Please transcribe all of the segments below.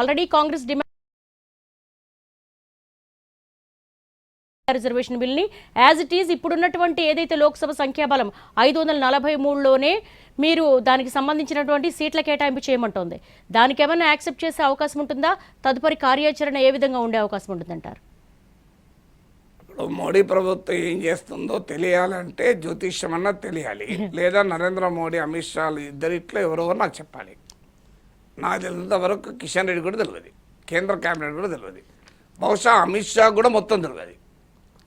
Already Congress demand reservation బిల్ని as it is ఇప్పుడున్నటువంటి ఏదైతే లోక్సభ సంఖ్యాబలం 543లోనే మీరు దానికి సంబంధించినటువంటి సీట్ల కేటాయింపు చేయమంటోంది. దానికి ఏమైనా యాక్సెప్ట్ చేసే అవకాశం ఉంటుందా? తదుపరి కార్యాచరణ ఏ విధంగా ఉండే అవకాశం ఉంటుందంటారు? ఇప్పుడు మోడీ ప్రభుత్వం ఏం చేస్తుందో తెలియాలంటే జ్యోతిష్యం అన్నది తెలియాలి, లేదా నరేంద్ర మోడీ అమిత్ షా ఇద్దరిట్లో ఎవరో నాకు చెప్పాలి. నాకు తెలిసినంత వరకు కిషన్ రెడ్డి కూడా తెలియదు, కేంద్ర కేబినెట్ కూడా తెలియదు, బహుశా అమిత్ షా కూడా మొత్తం తెలియదు.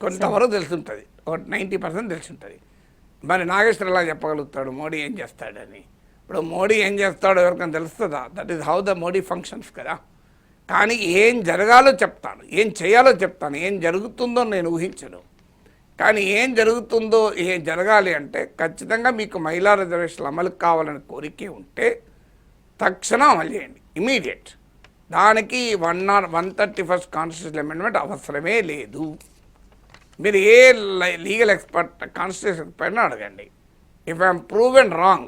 కొంతవరకు తెలుసుంటుంది, ఒక 90% తెలుసుంటుంది. మరి నాగేశ్వర ఎలా చెప్పగలుగుతాడు మోడీ ఏం చేస్తాడని? ఇప్పుడు మోడీ ఏం చేస్తాడో ఎవరికైనా తెలుస్తుందా? That is how the Modi functions కదా. కానీ ఏం జరగాలో చెప్తాను, ఏం చేయాలో చెప్తాను, ఏం జరుగుతుందో నేను ఊహించను. కానీ ఏం జరుగుతుందో ఏం జరగాలి అంటే ఖచ్చితంగా మీకు మహిళా రిజర్వేషన్లు అమలు కావాలని కోరిక ఉంటే తక్షణం అమలు చేయండి, ఇమీడియట్. దానికి 131st కాన్స్టిట్యూషన్ అమెండ్మెంట్ అవసరమే లేదు. మీరు ఏ లీగల్ ఎక్స్పర్ట్ కాన్స్టిట్యూషన్ ఎక్స్పర్ట్ని అడగండి. If I'm proven wrong,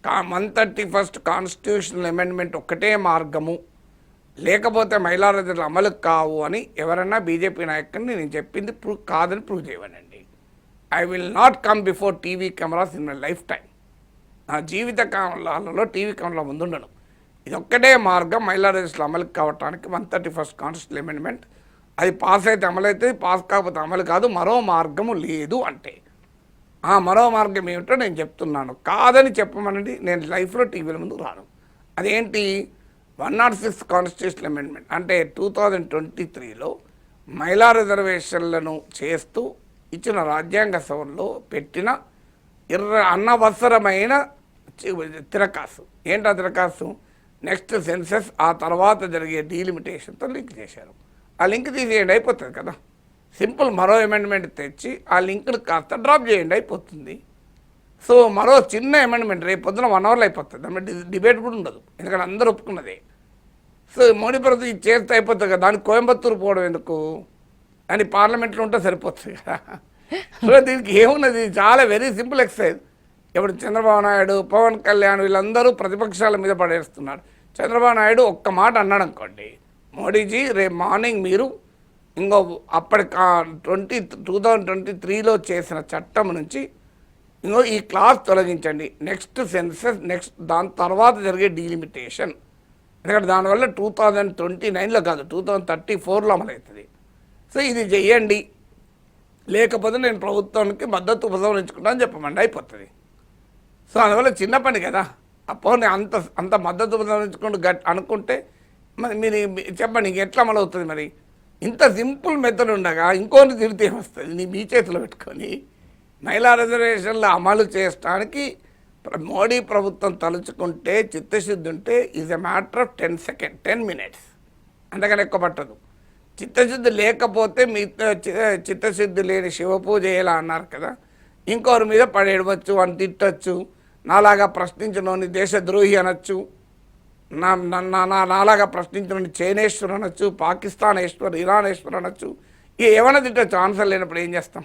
131st constitutional amendment ఒక్కటే మార్గము, లేకపోతే మహిళా రిజర్వేషన్లు అమలు కావు అని ఎవరన్నా బీజేపీ నాయకుడిని నేను చెప్పింది కాదని ప్రూవ్ చేయవనండి. I will not come before TV cameras in my life time. నా జీవిత కాలంలో టీవీ కెమెరా ముందుండను. ఇది ఒక్కటే మార్గం మహిళా రిజర్వేషన్లు అమలు కావడానికి 131st కాన్స్టిట్యూషనల్ అమెండ్మెంట్. అది పాస్ అయితే అమలైతే, పాస్ కాకపోతే అమలు కాదు. మరో మార్గము లేదు అంటే ఆ మరో మార్గం ఏమిటో నేను చెప్తున్నాను. కాదని చెప్పమనండి, నేను లైఫ్లో టీవీల ముందు రాను. అదేంటి? 106 కాన్స్టిట్యూషనల్ అమెండ్మెంట్ అంటే 2023లో మహిళా రిజర్వేషన్లను చేస్తూ ఇచ్చిన రాజ్యాంగ సభలో పెట్టిన అనవసరమైన తిరకాసు. ఏంటా తిరకాసు? నెక్స్ట్ సెన్సెస్ ఆ తర్వాత జరిగే డీలిమిటేషన్తో లింక్ చేశారు. ఆ లింక్ తీసేయండి, అయిపోతుంది కదా. సింపుల్ మరో అమెండ్మెంట్ తెచ్చి ఆ లింక్ను కాస్త డ్రాప్ చేయండి, అయిపోతుంది. సో మరో చిన్న అమెండ్మెంట్ రేపు పొద్దున 1 అవర్లో అయిపోతుంది, దాని డిబేట్ కూడా ఉండదు, ఎందుకంటే అందరూ ఒప్పుకున్నదే. సో మోడీ ప్రభుత్వం ఇది చేస్తే అయిపోతుంది కదా, దానికి కోయంబత్తూరు పోవడం ఎందుకు అని పార్లమెంట్లో ఉంటే సరిపోతుంది కదా. సో దీనికి ఏమున్నది? చాలా వెరీ సింపుల్ ఎక్సర్సైజ్. ఇప్పుడు చంద్రబాబు నాయుడు, పవన్ కళ్యాణ్ వీళ్ళందరూ ప్రతిపక్షాల మీద పడేస్తున్నారు. చంద్రబాబు నాయుడు ఒక్క మాట అన్నాడు అనుకోండి, మోడీజీ రేపు మార్నింగ్ మీరు ఇంకో అప్పటి 2023లో చేసిన చట్టం నుంచి ఇంకో ఈ క్లాస్ తొలగించండి, నెక్స్ట్ సెన్సెస్, నెక్స్ట్ దాని తర్వాత జరిగే డీలిమిటేషన్, ఎందుకంటే దానివల్ల 2029లో కాదు 2034లో అమలవుతుంది. సో ఇది చెయ్యండి, లేకపోతే నేను ప్రభుత్వానికి మద్దతు ఉపసంహరించుకుంటా అని చెప్పమండి, అయిపోతుంది. సో అందువల్ల చిన్న పని కదా. అప్పుడు అంత మద్దతు ఉపసంహరించుకుంటూ అనుకుంటే మరి మీరు చెప్పండి ఎట్లా అమలవుతుంది? మరి ఇంత సింపుల్ మెథడ్ ఉండగా ఇంకోటి తిరిగితే ఏమొస్తుంది? మీ చేతిలో పెట్టుకొని మహిళా రిజర్వేషన్లు అమలు చేయడానికి మోడీ ప్రభుత్వం తలుచుకుంటే, చిత్తశుద్ధి ఉంటే is a matter of 10 minutes, అంతకన్నా ఎక్కువ పట్టదు. చిత్తశుద్ధి లేకపోతే మీ చిత్తశుద్ధి లేని శివ పూజ ఎలా అన్నారు కదా, ఇంకోరి మీద పడేయవచ్చు, అని తిట్టచ్చు, నాలాగా ప్రశ్నించడం దేశద్రోహి అనొచ్చు, నాలాగా ప్రశ్నించడం చైనేశ్వర్ అనొచ్చు, పాకిస్తానేశ్వర్, ఇరానేశ్వర్ అనొచ్చు, ఏమైనా తిట్టచ్చు. ఆన్సర్ లేనప్పుడు ఏం చేస్తాం?